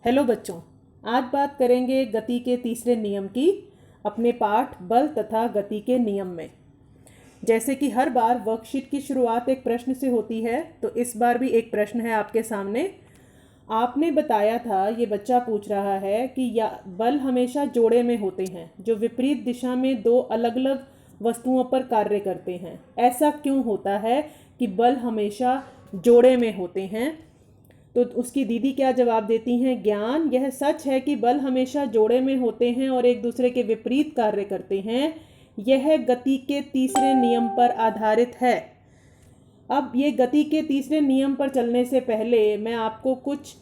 Hello बच्चों, आज बात करेंगे गति के तीसरे नियम की अपने पाठ बल तथा गति के नियम में। जैसे कि हर बार वर्कशीट की शुरुआत एक प्रश्न से होती है, तो इस बार भी एक प्रश्न है आपके सामने। आपने बताया था, ये बच्चा पूछ रहा है कि या बल हमेशा जोड़े में होते हैं जो विपरीत दिशा में दो अलग अलग वस्तुओं पर कार्य करते हैं। ऐसा क्यों होता है कि बल हमेशा जोड़े में होते हैं? तो उसकी दीदी क्या जवाब देती हैं, ज्ञान यह सच है कि बल हमेशा जोड़े में होते हैं और एक दूसरे के विपरीत कार्य करते हैं। यह गति के तीसरे नियम पर आधारित है। अब ये गति के तीसरे नियम पर चलने से पहले मैं आपको कुछ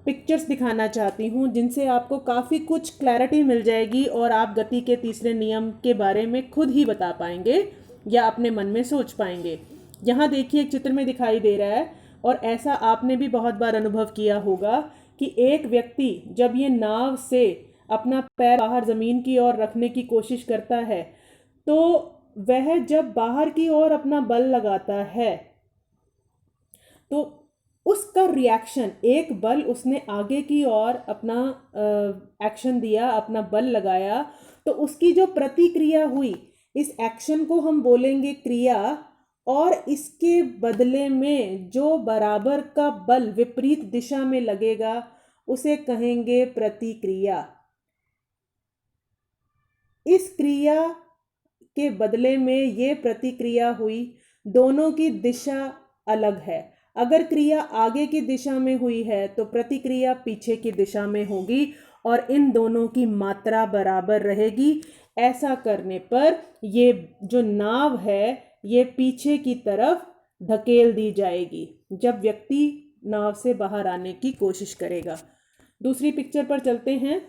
पिक्चर्स दिखाना चाहती हूँ जिनसे आपको काफ़ी कुछ क्लैरिटी मिल जाएगी और आप गति के तीसरे नियम के बारे में खुद ही बता पाएंगे या अपने मन में सोच पाएंगे। यहाँ देखिए, एक चित्र में दिखाई दे रहा है और ऐसा आपने भी बहुत बार अनुभव किया होगा कि एक व्यक्ति जब ये नाव से अपना पैर बाहर ज़मीन की ओर रखने की कोशिश करता है, तो वह जब बाहर की ओर अपना बल लगाता है तो उसका रिएक्शन, एक बल उसने आगे की ओर अपना एक्शन दिया, अपना बल लगाया, तो उसकी जो प्रतिक्रिया हुई, इस एक्शन को हम बोलेंगे क्रिया, और इसके बदले में जो बराबर का बल विपरीत दिशा में लगेगा उसे कहेंगे प्रतिक्रिया। इस क्रिया के बदले में ये प्रतिक्रिया हुई, दोनों की दिशा अलग है। अगर क्रिया आगे की दिशा में हुई है तो प्रतिक्रिया पीछे की दिशा में होगी और इन दोनों की मात्रा बराबर रहेगी। ऐसा करने पर ये जो नाव है ये पीछे की तरफ धकेल दी जाएगी जब व्यक्ति नाव से बाहर आने की कोशिश करेगा। दूसरी पिक्चर पर चलते हैं।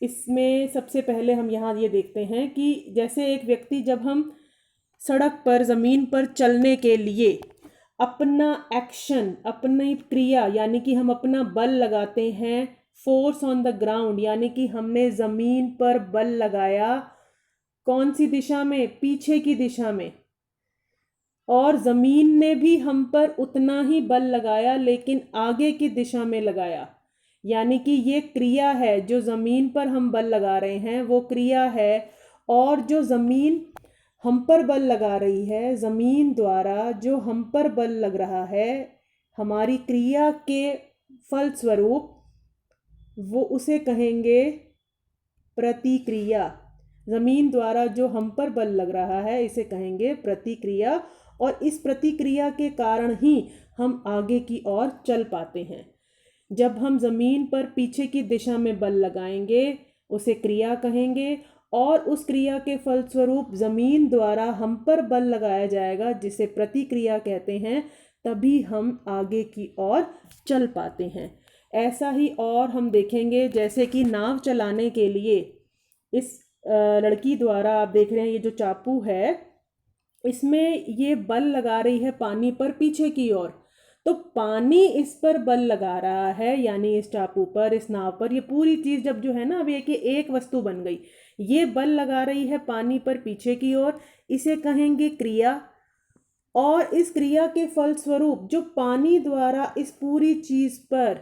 इसमें सबसे पहले हम यहाँ ये देखते हैं कि जैसे एक व्यक्ति, जब हम सड़क पर ज़मीन पर चलने के लिए अपना एक्शन, अपनी क्रिया, यानी कि हम अपना बल लगाते हैं, फोर्स ऑन द ग्राउंड, यानी कि हमने ज़मीन पर बल लगाया, कौन सी दिशा में? पीछे की दिशा में। और ज़मीन ने भी हम पर उतना ही बल लगाया लेकिन आगे की दिशा में लगाया। यानी कि ये क्रिया है, जो ज़मीन पर हम बल लगा रहे हैं वो क्रिया है, और जो ज़मीन हम पर बल लगा रही है, ज़मीन द्वारा जो हम पर बल लग रहा है हमारी क्रिया के फलस्वरूप, वो उसे कहेंगे प्रतिक्रिया। ज़मीन द्वारा जो हम पर बल लग रहा है इसे कहेंगे प्रतिक्रिया, और इस प्रतिक्रिया के कारण ही हम आगे की ओर चल पाते हैं। जब हम ज़मीन पर पीछे की दिशा में बल लगाएंगे उसे क्रिया कहेंगे, और उस क्रिया के फलस्वरूप ज़मीन द्वारा हम पर बल लगाया जाएगा जिसे प्रतिक्रिया कहते हैं, तभी हम आगे की ओर चल पाते हैं। ऐसा ही और हम देखेंगे, जैसे कि नाव चलाने के लिए इस लड़की द्वारा, आप देख रहे हैं ये जो चापू है, इसमें ये बल लगा रही है पानी पर पीछे की ओर, तो पानी इस पर बल लगा रहा है, यानी इस टापू पर, इस नाव पर। ये पूरी चीज़ जब जो है ना, अब एक वस्तु बन गई, ये बल लगा रही है पानी पर पीछे की ओर, इसे कहेंगे क्रिया। और इस क्रिया के फलस्वरूप जो पानी द्वारा इस पूरी चीज़ पर,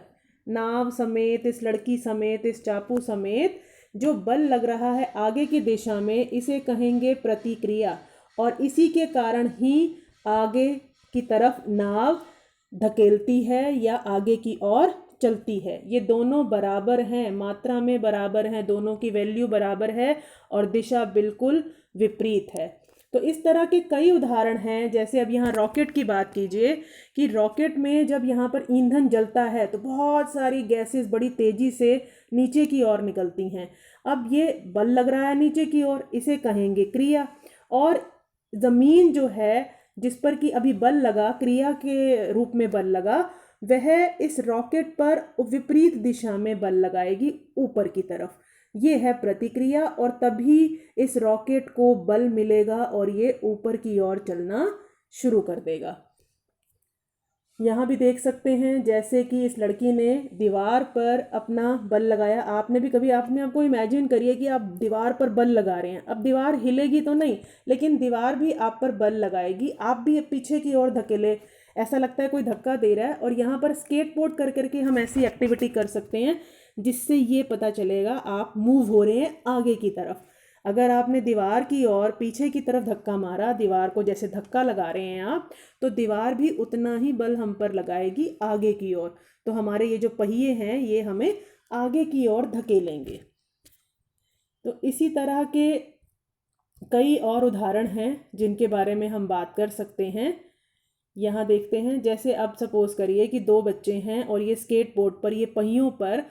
नाव समेत, इस लड़की समेत, इस चापू समेत जो बल लग रहा है आगे की दिशा में, इसे कहेंगे प्रतिक्रिया। और इसी के कारण ही आगे की तरफ नाव धकेलती है या आगे की ओर चलती है। ये दोनों बराबर हैं, मात्रा में बराबर हैं, दोनों की वैल्यू बराबर है और दिशा बिल्कुल विपरीत है। तो इस तरह के कई उदाहरण हैं। जैसे अब यहाँ रॉकेट की बात कीजिए कि रॉकेट में जब यहाँ पर ईंधन जलता है तो बहुत सारी गैसेस बड़ी तेज़ी से नीचे की ओर निकलती हैं। अब ये बल लग रहा है नीचे की ओर, इसे कहेंगे क्रिया। और ज़मीन जो है जिस पर कि अभी बल लगा, क्रिया के रूप में बल लगा, वह इस रॉकेट पर विपरीत दिशा में बल लगाएगी ऊपर की तरफ। ये है प्रतिक्रिया, और तभी इस रॉकेट को बल मिलेगा और ये ऊपर की ओर चलना शुरू कर देगा। यहाँ भी देख सकते हैं, जैसे कि इस लड़की ने दीवार पर अपना बल लगाया। आपने भी कभी, आपने आपको इमेजिन करिए कि आप दीवार पर बल लगा रहे हैं। अब दीवार हिलेगी तो नहीं, लेकिन दीवार भी आप पर बल लगाएगी, आप भी पीछे की ओर धकेले। ऐसा लगता है कोई धक्का दे रहा है। और यहाँ पर स्केटबोर्ड कर करके हम ऐसी एक्टिविटी कर सकते हैं जिससे ये पता चलेगा आप मूव हो रहे हैं आगे की तरफ। अगर आपने दीवार की ओर पीछे की तरफ धक्का मारा, दीवार को जैसे धक्का लगा रहे हैं आप, तो दीवार भी उतना ही बल हम पर लगाएगी आगे की ओर। तो हमारे ये जो पहिए हैं ये हमें आगे की ओर धकेलेंगे। तो इसी तरह के कई और उदाहरण हैं जिनके बारे में हम बात कर सकते हैं। यहाँ देखते हैं, जैसे अब सपोज करिए कि दो बच्चे हैं और ये स्केटबोर्ड पर, ये पहियों पर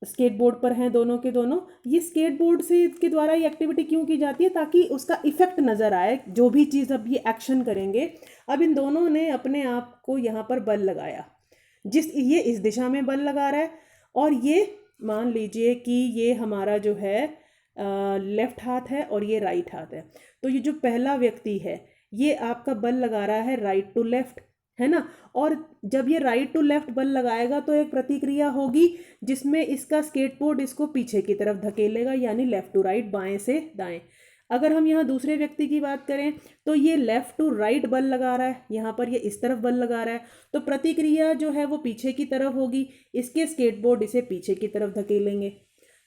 स्केटबोर्ड पर हैं दोनों के दोनों। ये स्केटबोर्ड से के द्वारा ये एक्टिविटी क्यों की जाती है? ताकि उसका इफेक्ट नज़र आए, जो भी चीज़ अब ये एक्शन करेंगे। अब इन दोनों ने अपने आप को यहाँ पर बल लगाया, ये इस दिशा में बल लगा रहा है और ये मान लीजिए कि ये हमारा जो है लेफ्ट हाथ है और ये राइट हाथ है। तो ये जो पहला व्यक्ति है ये आपका बल लगा रहा है राइट टू लेफ्ट, है ना। और जब ये राइट टू लेफ्ट बल लगाएगा तो एक प्रतिक्रिया होगी जिसमें इसका स्केटबोर्ड इसको पीछे की तरफ धकेलेगा, यानी लेफ्ट टू राइट, बाएं से दाएं। अगर हम यहाँ दूसरे व्यक्ति की बात करें तो ये लेफ्ट टू राइट बल लगा रहा है, यहाँ पर ये इस तरफ बल लगा रहा है, तो प्रतिक्रिया जो है वो पीछे की तरफ होगी, इसके स्केटबोर्ड इसे पीछे की तरफ धकेलेंगे।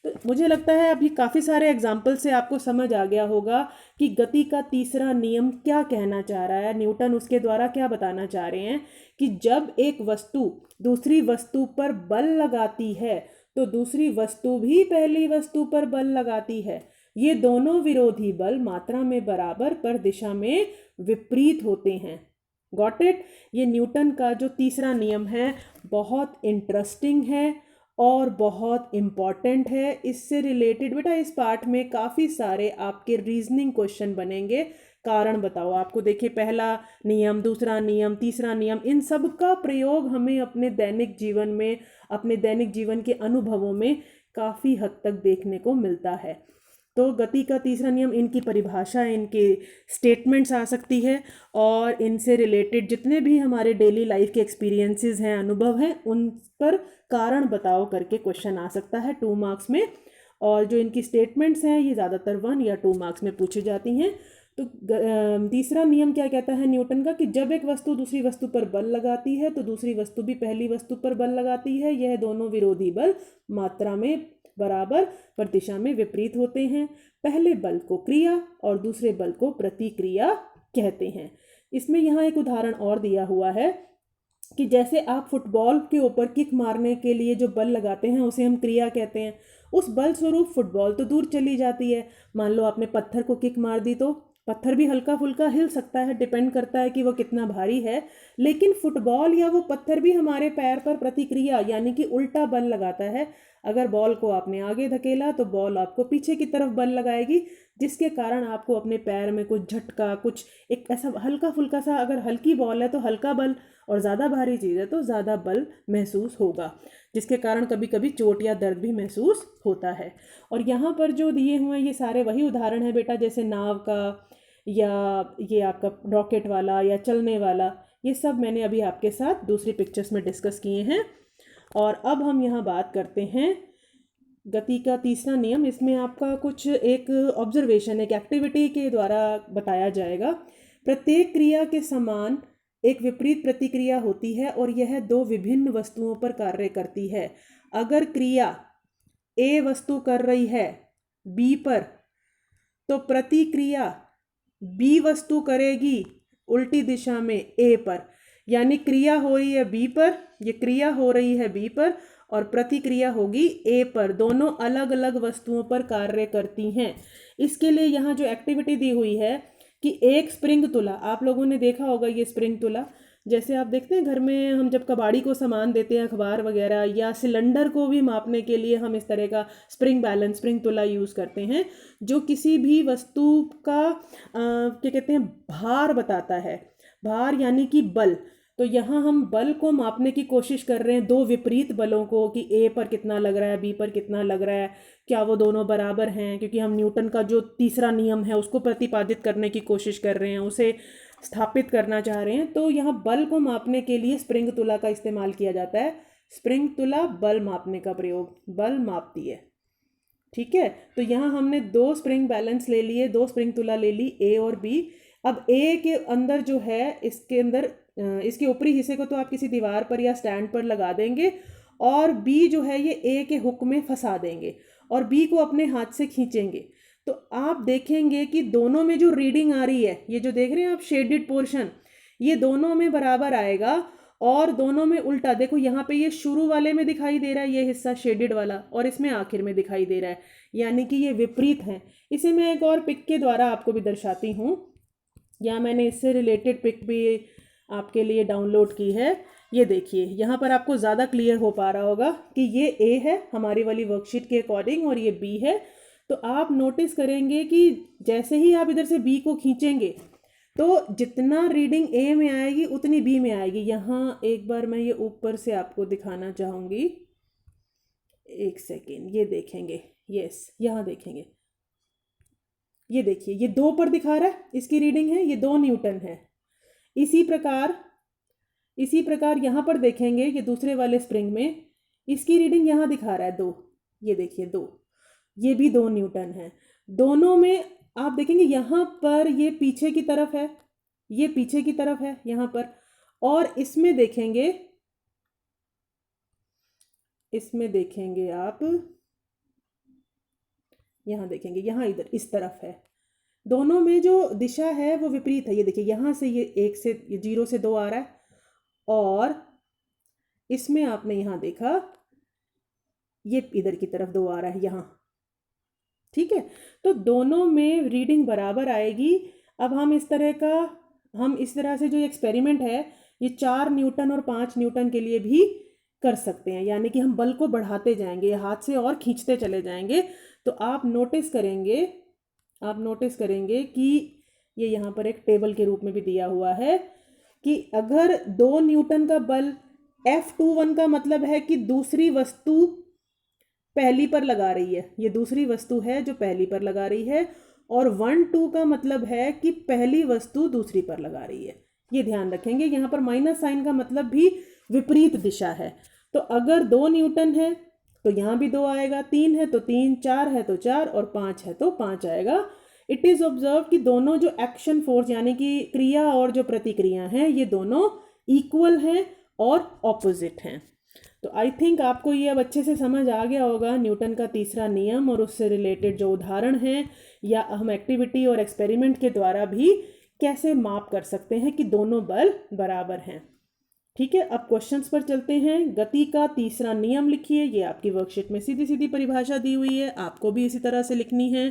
तो मुझे लगता है अभी काफ़ी सारे एग्जाम्पल से आपको समझ आ गया होगा कि गति का तीसरा नियम क्या कहना चाह रहा है, न्यूटन उसके द्वारा क्या बताना चाह रहे हैं कि जब एक वस्तु दूसरी वस्तु पर बल लगाती है तो दूसरी वस्तु भी पहली वस्तु पर बल लगाती है। ये दोनों विरोधी बल मात्रा में बराबर पर दिशा में विपरीत होते हैं। Got it? ये न्यूटन का जो तीसरा नियम है बहुत इंटरेस्टिंग है और बहुत इम्पॉर्टेंट है। इससे रिलेटेड बेटा इस पार्ट में काफ़ी सारे आपके रीजनिंग क्वेश्चन बनेंगे। कारण बताओ आपको, देखिए पहला नियम, दूसरा नियम, तीसरा नियम, इन सब का प्रयोग हमें अपने दैनिक जीवन में, अपने दैनिक जीवन के अनुभवों में काफ़ी हद तक देखने को मिलता है। तो गति का तीसरा नियम, इनकी परिभाषा, इनके स्टेटमेंट्स आ सकती है और इनसे रिलेटेड जितने भी हमारे डेली लाइफ के एक्सपीरियंसेस हैं, अनुभव हैं, उन पर कारण बताओ करके क्वेश्चन आ सकता है 2 मार्क्स में। और जो इनकी स्टेटमेंट्स हैं ये ज़्यादातर 1 या 2 मार्क्स में पूछी जाती हैं। तो तीसरा नियम क्या कहता है न्यूटन का कि जब एक वस्तु दूसरी वस्तु पर बल लगाती है तो दूसरी वस्तु भी पहली वस्तु पर बल लगाती है। यह दोनों विरोधी बल मात्रा में बराबर पर दिशा में विपरीत होते हैं। पहले बल को क्रिया और दूसरे बल को प्रतिक्रिया कहते हैं। इसमें यहाँ एक उदाहरण और दिया हुआ है कि जैसे आप फुटबॉल के ऊपर किक मारने के लिए जो बल लगाते हैं उसे हम क्रिया कहते हैं। उस बल स्वरूप फुटबॉल तो दूर चली जाती है। मान लो आपने पत्थर को किक मार दी तो पत्थर भी हल्का फुल्का हिल सकता है, डिपेंड करता है कि वो कितना भारी है। लेकिन फुटबॉल या वो पत्थर भी हमारे पैर पर प्रतिक्रिया यानी कि उल्टा बल लगाता है। अगर बॉल को आपने आगे धकेला तो बॉल आपको पीछे की तरफ बल लगाएगी, जिसके कारण आपको अपने पैर में कुछ झटका, कुछ एक ऐसा हल्का फुल्का सा, अगर हल्की बॉल है तो हल्का बल और ज़्यादा भारी चीज़ है तो ज़्यादा बल महसूस होगा, जिसके कारण कभी कभी चोट या दर्द भी महसूस होता है। और यहाँ पर जो दिए हुए हैं ये सारे वही उदाहरण है बेटा, जैसे नाव का या ये आपका रॉकेट वाला या चलने वाला, ये सब मैंने अभी आपके साथ दूसरी पिक्चर्स में डिस्कस किए हैं। और अब हम यहाँ बात करते हैं गति का तीसरा नियम। इसमें आपका कुछ एक ऑब्जर्वेशन, एक एक्टिविटी के द्वारा बताया जाएगा। प्रत्येक क्रिया के समान एक विपरीत प्रतिक्रिया होती है और यह 2 विभिन्न वस्तुओं पर कार्य करती है। अगर क्रिया ए वस्तु कर रही है बी पर तो प्रतिक्रिया बी वस्तु करेगी उल्टी दिशा में ए पर। यानी क्रिया हो रही है बी पर, ये क्रिया हो रही है बी पर और प्रतिक्रिया होगी ए पर। दोनों अलग अलग वस्तुओं पर कार्य करती हैं। इसके लिए यहाँ जो एक्टिविटी दी हुई है कि एक स्प्रिंग तुला, आप लोगों ने देखा होगा ये स्प्रिंग तुला, जैसे आप देखते हैं घर में हम जब कबाड़ी को सामान देते हैं, अखबार वगैरह, या सिलेंडर को भी मापने के लिए हम इस तरह का स्प्रिंग बैलेंस, स्प्रिंग तुला यूज़ करते हैं, जो किसी भी वस्तु का क्या कहते हैं, भार बताता है। भार यानी कि बल। तो यहाँ हम बल को मापने की कोशिश कर रहे हैं, 2 विपरीत बलों को, कि ए पर कितना लग रहा है, बी पर कितना लग रहा है, क्या वो दोनों बराबर हैं, क्योंकि हम न्यूटन का जो तीसरा नियम है उसको प्रतिपादित करने की कोशिश कर रहे हैं, उसे स्थापित करना चाह रहे हैं। तो यहाँ बल को मापने के लिए स्प्रिंग तुला का इस्तेमाल किया जाता है। स्प्रिंग तुला बल मापने का प्रयोग, बल मापती है, ठीक है। तो यहाँ हमने 2 स्प्रिंग बैलेंस ले लिए, 2 स्प्रिंग तुला ले ली, ए और बी। अब ए के अंदर जो है, इसके अंदर इसके ऊपरी हिस्से को तो आप किसी दीवार पर या स्टैंड पर लगा देंगे और बी जो है ये ए के हुक में फंसा देंगे और बी को अपने हाथ से खींचेंगे। तो आप देखेंगे कि दोनों में जो रीडिंग आ रही है, ये जो देख रहे हैं आप शेडेड पोर्शन, ये दोनों में बराबर आएगा और दोनों में उल्टा। देखो यहाँ पे ये शुरू वाले में दिखाई दे रहा है ये हिस्सा शेडेड वाला और इसमें आखिर में दिखाई दे रहा है, यानी कि ये विपरीत हैं। इसे मैं एक और पिक के द्वारा आपको भी दर्शाती हूँ, या मैंने इससे रिलेटेड पिक भी आपके लिए डाउनलोड की है। ये देखिए यहाँ पर आपको ज़्यादा क्लियर हो पा रहा होगा कि ये ए है हमारी वाली वर्कशीट के अकॉर्डिंग और ये बी है। तो आप नोटिस करेंगे कि जैसे ही आप इधर से बी को खींचेंगे तो जितना रीडिंग ए में आएगी उतनी बी में आएगी। यहाँ एक बार मैं ये ऊपर से आपको दिखाना चाहूँगी, एक सेकेंड, ये देखेंगे, यस यहाँ देखेंगे, ये देखिए ये 2 पर दिखा रहा है, इसकी रीडिंग है ये 2 न्यूटन है। इसी प्रकार यहाँ पर देखेंगे ये दूसरे वाले स्प्रिंग में इसकी रीडिंग यहाँ दिखा रहा है 2, ये देखिए 2, ये भी 2 न्यूटन है। दोनों में आप देखेंगे यहाँ पर ये पीछे की तरफ है, ये पीछे की तरफ है यहाँ पर, और इसमें देखेंगे आप, यहाँ देखेंगे यहाँ इधर इस तरफ है। दोनों में जो दिशा है वो विपरीत है। ये देखिए यहाँ से ये 1 से 0 से 2 आ रहा है और इसमें आपने यहाँ देखा ये इधर की तरफ 2 आ रहा है यहाँ, ठीक है। तो दोनों में रीडिंग बराबर आएगी। अब हम इस तरह से जो एक्सपेरिमेंट है ये 4 न्यूटन और 5 न्यूटन के लिए भी कर सकते हैं, यानी कि हम बल को बढ़ाते जाएंगे हाथ से और खींचते चले जाएंगे। तो आप नोटिस करेंगे कि ये यहाँ पर एक टेबल के रूप में भी दिया हुआ है कि अगर 2 न्यूटन का बल F21 का मतलब है कि दूसरी वस्तु पहली पर लगा रही है, ये दूसरी वस्तु है जो पहली पर लगा रही है, और 1-2 का मतलब है कि पहली वस्तु दूसरी पर लगा रही है। ये ध्यान रखेंगे, यहाँ पर माइनस साइन का मतलब भी विपरीत दिशा है। तो अगर 2 न्यूटन है तो यहाँ भी 2 आएगा, 3 है तो 3, 4 है तो 4 और 5 है तो 5 आएगा। इट इज़ ऑब्जर्व कि दोनों जो एक्शन फोर्स यानी कि क्रिया और जो प्रतिक्रिया हैं ये दोनों इक्वल हैं और ऑपोजिट हैं। तो आई थिंक आपको ये अब अच्छे से समझ आ गया होगा न्यूटन का तीसरा नियम और उससे रिलेटेड जो उदाहरण हैं या हम एक्टिविटी और एक्सपेरिमेंट के द्वारा भी कैसे माप कर सकते हैं कि दोनों बल बराबर हैं। ठीक है, अब क्वेश्चंस पर चलते हैं। गति का तीसरा नियम लिखिए, ये आपकी वर्कशीट में सीधी सीधी परिभाषा दी हुई है, आपको भी इसी तरह से लिखनी है।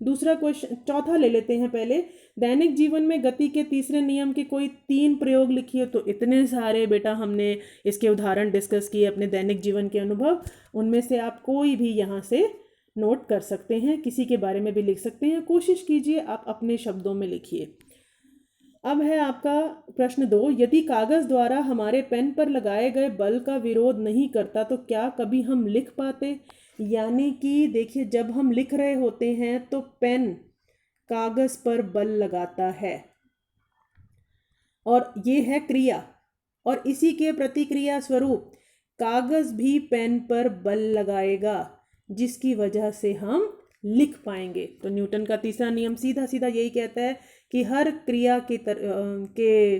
दूसरा क्वेश्चन, चौथा ले लेते हैं पहले। दैनिक जीवन में गति के तीसरे नियम के कोई 3 प्रयोग लिखिए। तो इतने सारे बेटा हमने इसके उदाहरण डिस्कस किए अपने दैनिक जीवन के अनुभव, उनमें से आप कोई भी यहाँ से नोट कर सकते हैं, किसी के बारे में भी लिख सकते हैं। कोशिश कीजिए आप अपने शब्दों में लिखिए। अब है आपका प्रश्न 2, यदि कागज द्वारा हमारे पेन पर लगाए गए बल का विरोध नहीं करता तो क्या कभी हम लिख पाते? यानी कि देखिए जब हम लिख रहे होते हैं तो पेन कागज पर बल लगाता है और ये है क्रिया, और इसी के प्रतिक्रिया स्वरूप कागज भी पेन पर बल लगाएगा जिसकी वजह से हम लिख पाएंगे। तो न्यूटन का तीसरा नियम सीधा सीधा यही कहता है कि हर क्रिया के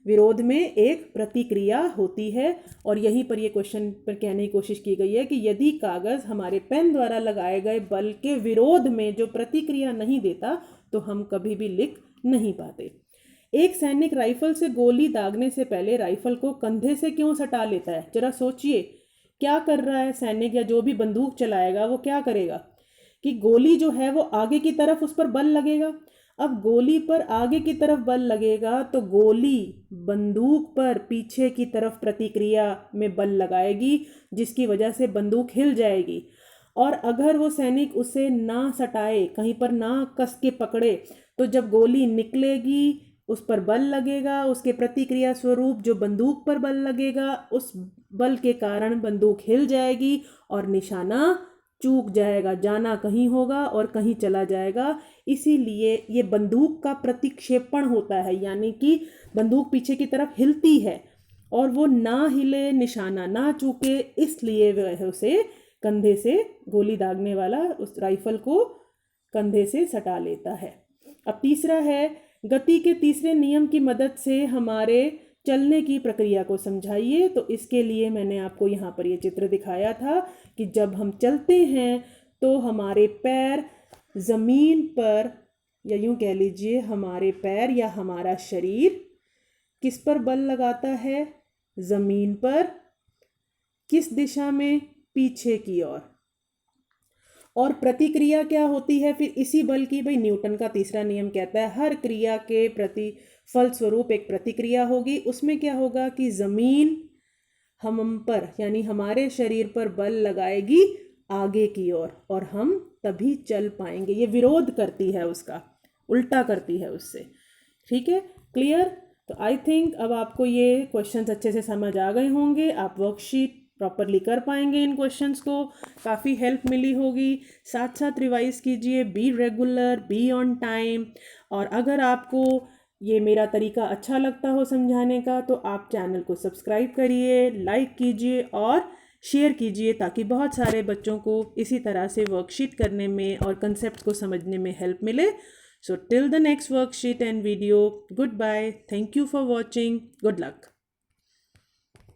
विरोध में एक प्रतिक्रिया होती है, और यहीं पर ये क्वेश्चन पर कहने की कोशिश की गई है कि यदि कागज हमारे पेन द्वारा लगाए गए बल के विरोध में जो प्रतिक्रिया नहीं देता तो हम कभी भी लिख नहीं पाते। एक सैनिक राइफल से गोली दागने से पहले राइफल को कंधे से क्यों सटा लेता है? जरा सोचिए, क्या कर रहा है सैनिक या जो भी बंदूक चलाएगा वो क्या करेगा कि गोली जो है वो आगे की तरफ उस पर बल लगेगा। अब गोली पर आगे की तरफ बल लगेगा तो गोली बंदूक पर पीछे की तरफ प्रतिक्रिया में बल लगाएगी जिसकी वजह से बंदूक हिल जाएगी, और अगर वो सैनिक उसे ना सटाए, कहीं पर ना कस के पकड़े, तो जब गोली निकलेगी उस पर बल लगेगा, उसके प्रतिक्रिया स्वरूप जो बंदूक पर बल लगेगा उस बल के कारण बंदूक हिल जाएगी और निशाना चूक जाएगा, जाना कहीं होगा और कहीं चला जाएगा। इसीलिए ये बंदूक का प्रतिक्षेपण होता है, यानी कि बंदूक पीछे की तरफ हिलती है और वो ना हिले, निशाना ना चूके, इसलिए वह उसे कंधे से, गोली दागने वाला उस राइफल को कंधे से सटा लेता है। अब तीसरा है, गति के तीसरे नियम की मदद से हमारे चलने की प्रक्रिया को समझाइए। तो इसके लिए मैंने आपको यहाँ पर ये चित्र दिखाया था कि जब हम चलते हैं तो हमारे पैर ज़मीन पर, या यूँ कह लीजिए हमारे पैर या हमारा शरीर किस पर बल लगाता है? ज़मीन पर। किस दिशा में? पीछे की ओर। और प्रतिक्रिया क्या होती है फिर इसी बल की? भाई न्यूटन का तीसरा नियम कहता है हर क्रिया के फलस्वरूप एक प्रतिक्रिया होगी। उसमें क्या होगा कि ज़मीन हम पर यानी हमारे शरीर पर बल लगाएगी आगे की ओर, और हम तभी चल पाएंगे। ये विरोध करती है उसका, उल्टा करती है उससे। ठीक है, क्लियर? तो आई थिंक अब आपको ये क्वेश्चंस अच्छे से समझ आ गए होंगे। आप वर्कशीट प्रॉपरली कर पाएंगे। इन क्वेश्चंस को काफ़ी हेल्प मिली होगी। साथ साथ रिवाइज कीजिए, be regular, be on time. और अगर आपको ये मेरा तरीका अच्छा लगता हो समझाने का तो आप चैनल को सब्सक्राइब करिए, लाइक कीजिए और शेयर कीजिए, ताकि बहुत सारे बच्चों को इसी तरह से वर्कशीट करने में और कंसेप्ट को समझने में हेल्प मिले। So till the next worksheet and video, goodbye, thank you for watching, good luck.